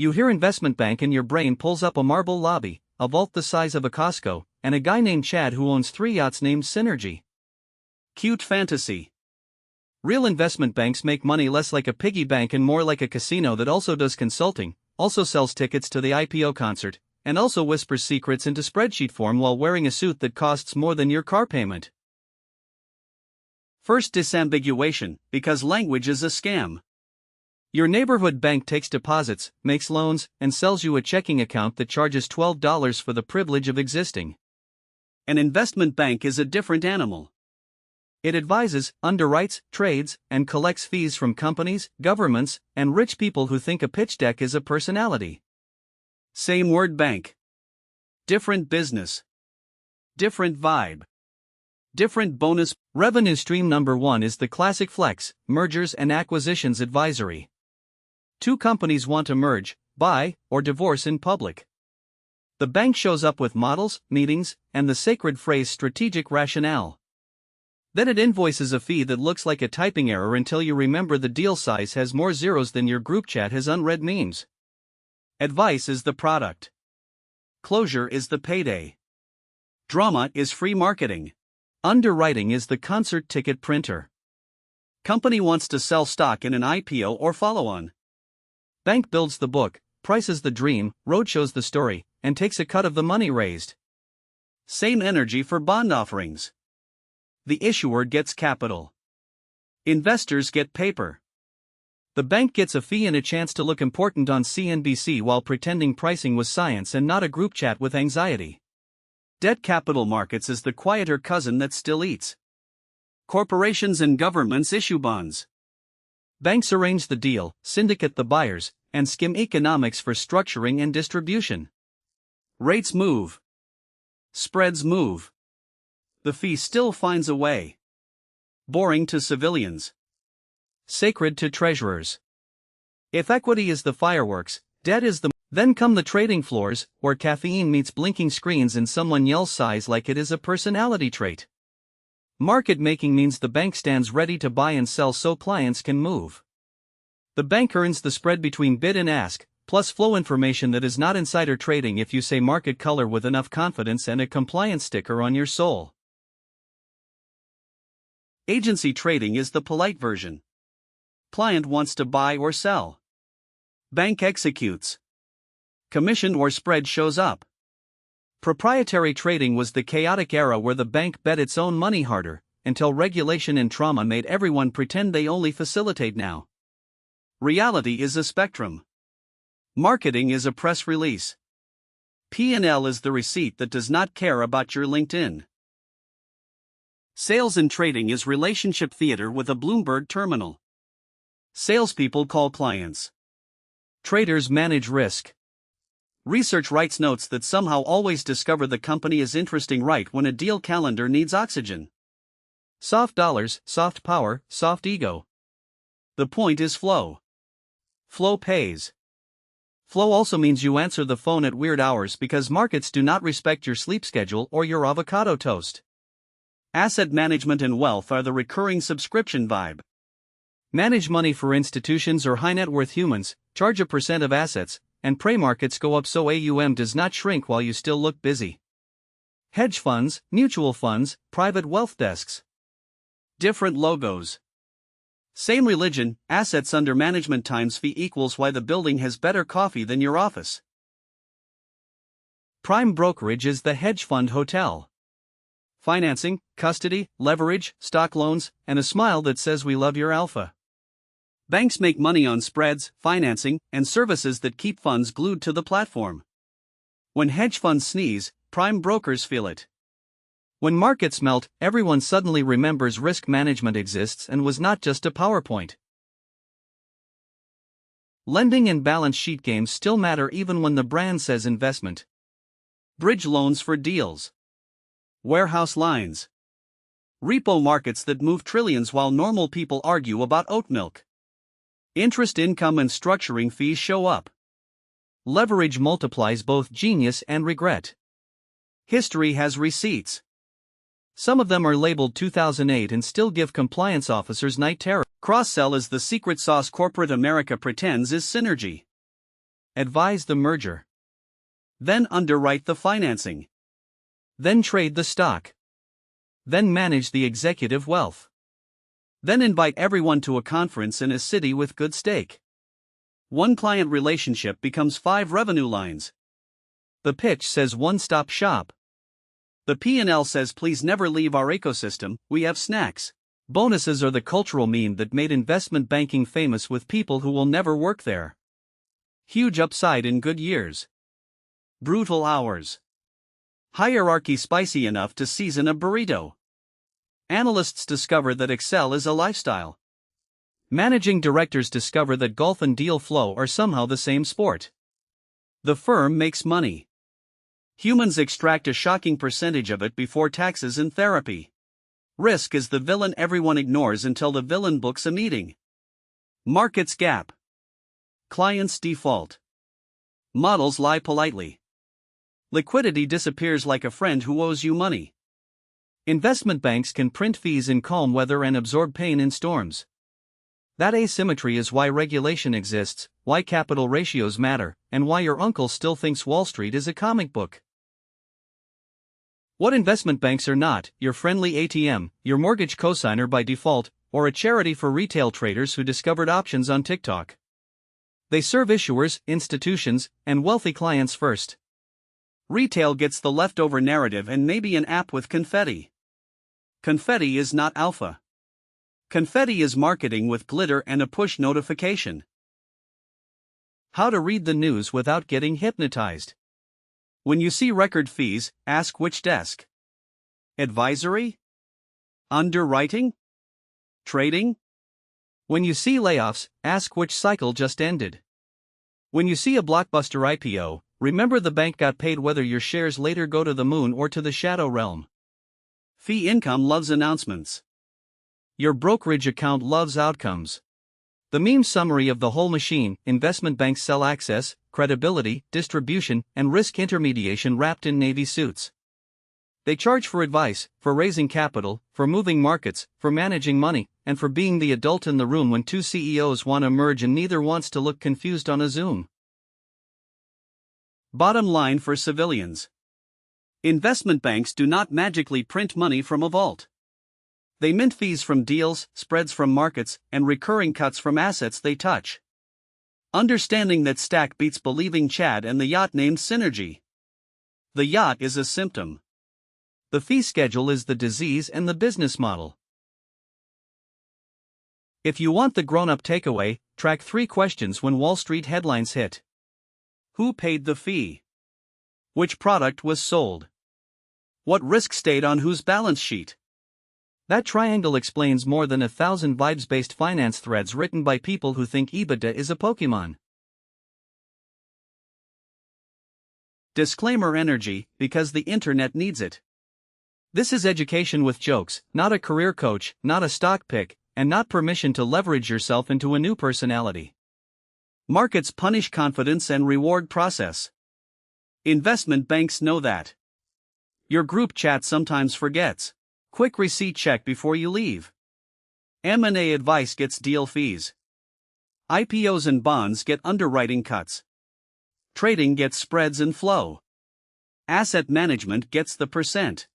You hear investment bank and your brain pulls up a marble lobby, a vault the size of a Costco, and a guy named Chad who owns 3 yachts named Synergy. Cute fantasy. Real investment banks make money less like a piggy bank and more like a casino that also does consulting, also sells tickets to the IPO concert, and also whispers secrets into spreadsheet form while wearing a suit that costs more than your car payment. First, disambiguation, because language is a scam. Your neighborhood bank takes deposits, makes loans, and sells you a checking account that charges $12 for the privilege of existing. An investment bank is a different animal. It advises, underwrites, trades, and collects fees from companies, governments, and rich people who think a pitch deck is a personality. Same word bank. Different business. Different vibe. Different bonus. Revenue stream number 1 is the classic flex, mergers and acquisitions advisory. 2 companies want to merge, buy, or divorce in public. The bank shows up with models, meetings, and the sacred phrase strategic rationale. Then it invoices a fee that looks like a typing error until you remember the deal size has more zeros than your group chat has unread memes. Advice is the product. Closure is the payday. Drama is free marketing. Underwriting is the concert ticket printer. Company wants to sell stock in an IPO or follow-on. Bank builds the book, prices the dream, roadshows the story, and takes a cut of the money raised. Same energy for bond offerings. The issuer gets capital. Investors get paper. The bank gets a fee and a chance to look important on CNBC while pretending pricing was science and not a group chat with anxiety. Debt capital markets is the quieter cousin that still eats. Corporations and governments issue bonds. Banks arrange the deal, syndicate the buyers, and skim economics for structuring and distribution. Rates move. Spreads move. The fee still finds a way. Boring to civilians. Sacred to treasurers. If equity is the fireworks, debt is the. Then come the trading floors, where caffeine meets blinking screens and someone yells size like it is a personality trait. Market making means the bank stands ready to buy and sell so clients can move. The bank earns the spread between bid and ask, plus flow information that is not insider trading if you say market color with enough confidence and a compliance sticker on your soul. Agency trading is the polite version. Client wants to buy or sell. Bank executes. Commission or spread shows up. Proprietary trading was the chaotic era where the bank bet its own money harder, until regulation and trauma made everyone pretend they only facilitate now. Reality is a spectrum. Marketing is a press release. P&L is the receipt that does not care about your LinkedIn. Sales and trading is relationship theater with a Bloomberg terminal. Salespeople call clients. Traders manage risk. Research writes notes that somehow always discover the company is interesting right when a deal calendar needs oxygen. Soft dollars, soft power, soft ego. The point is flow. Flow pays. Flow also means you answer the phone at weird hours because markets do not respect your sleep schedule or your avocado toast. Asset management and wealth are the recurring subscription vibe. Manage money for institutions or high net worth humans, charge a % of assets, and pray markets go up so AUM does not shrink while you still look busy. Hedge funds, mutual funds, private wealth desks. Different logos. Same religion, assets under management times fee equals why the building has better coffee than your office. Prime brokerage is the hedge fund hotel. Financing, custody, leverage, stock loans, and a smile that says we love your alpha. Banks make money on spreads, financing, and services that keep funds glued to the platform. When hedge funds sneeze, prime brokers feel it. When markets melt, everyone suddenly remembers risk management exists and was not just a PowerPoint. Lending and balance sheet games still matter even when the brand says investment. Bridge loans for deals. Warehouse lines. Repo markets that move trillions while normal people argue about oat milk. Interest income and structuring fees show up. Leverage multiplies both genius and regret. History has receipts. Some of them are labeled 2008 and still give compliance officers night terror. Cross-sell is the secret sauce corporate America pretends is synergy. advise the merger. Then underwrite the financing. Then trade the stock. Then manage the executive wealth. Then invite everyone to a conference in a city with good steak. One client relationship becomes 5 revenue lines. The pitch says one-stop shop. The P&L says please never leave our ecosystem, we have snacks. Bonuses are the cultural meme that made investment banking famous with people who will never work there. Huge upside in good years. Brutal hours. Hierarchy spicy enough to season a burrito. Analysts discover that Excel is a lifestyle. Managing directors discover that golf and deal flow are somehow the same sport. The firm makes money. Humans extract a shocking percentage of it before taxes and therapy. Risk is the villain everyone ignores until the villain books a meeting. Markets gap. Clients default. Models lie politely. Liquidity disappears like a friend who owes you money. Investment banks can print fees in calm weather and absorb pain in storms. That asymmetry is why regulation exists, why capital ratios matter, and why your uncle still thinks Wall Street is a comic book. What investment banks are not: your friendly ATM, your mortgage cosigner by default, or a charity for retail traders who discovered options on TikTok. They serve issuers, institutions, and wealthy clients first. Retail gets the leftover narrative and maybe an app with confetti. Confetti is not alpha. Confetti is marketing with glitter and a push notification. How to read the news without getting hypnotized. When you see record fees, ask which desk. Advisory? Underwriting? Trading? When you see layoffs, ask which cycle just ended. When you see a blockbuster IPO, remember the bank got paid whether your shares later go to the moon or to the shadow realm. Fee income loves announcements. Your brokerage account loves outcomes. The meme summary of the whole machine: investment banks sell access, credibility, distribution, and risk intermediation wrapped in navy suits. They charge for advice, for raising capital, for moving markets, for managing money, and for being the adult in the room when two CEOs want to merge and neither wants to look confused on a Zoom. Bottom line for civilians. Investment banks do not magically print money from a vault. They mint fees from deals, spreads from markets, and recurring cuts from assets they touch. Understanding that stack beats believing Chad and the yacht named Synergy. The yacht is a symptom. The fee schedule is the disease and the business model. If you want the grown-up takeaway, track 3 questions when Wall Street headlines hit. Who paid the fee? Which product was sold? What risk stayed on whose balance sheet? That triangle explains more than 1,000 vibes-based finance threads written by people who think EBITDA is a Pokemon. Disclaimer: energy, because the internet needs it. This is education with jokes, not a career coach, not a stock pick, and not permission to leverage yourself into a new personality. Markets punish confidence and reward process. Investment banks know that. Your group chat sometimes forgets. Quick receipt check before you leave. M&A advice gets deal fees. IPOs and bonds get underwriting cuts. Trading gets spreads and flow. Asset management gets the percent.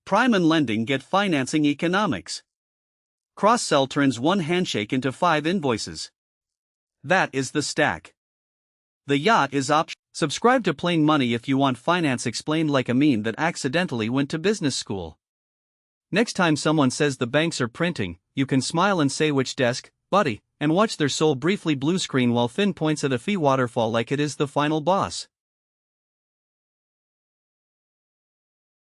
Prime and lending get financing economics. Cross-sell turns one handshake into 5 invoices. That is the stack. The yacht is optional. Subscribe to Plain Money if you want finance explained like a meme that accidentally went to business school. Next time someone says the banks are printing, you can smile and say which desk, buddy, and watch their soul briefly blue screen while Finn points at a fee waterfall like it is the final boss.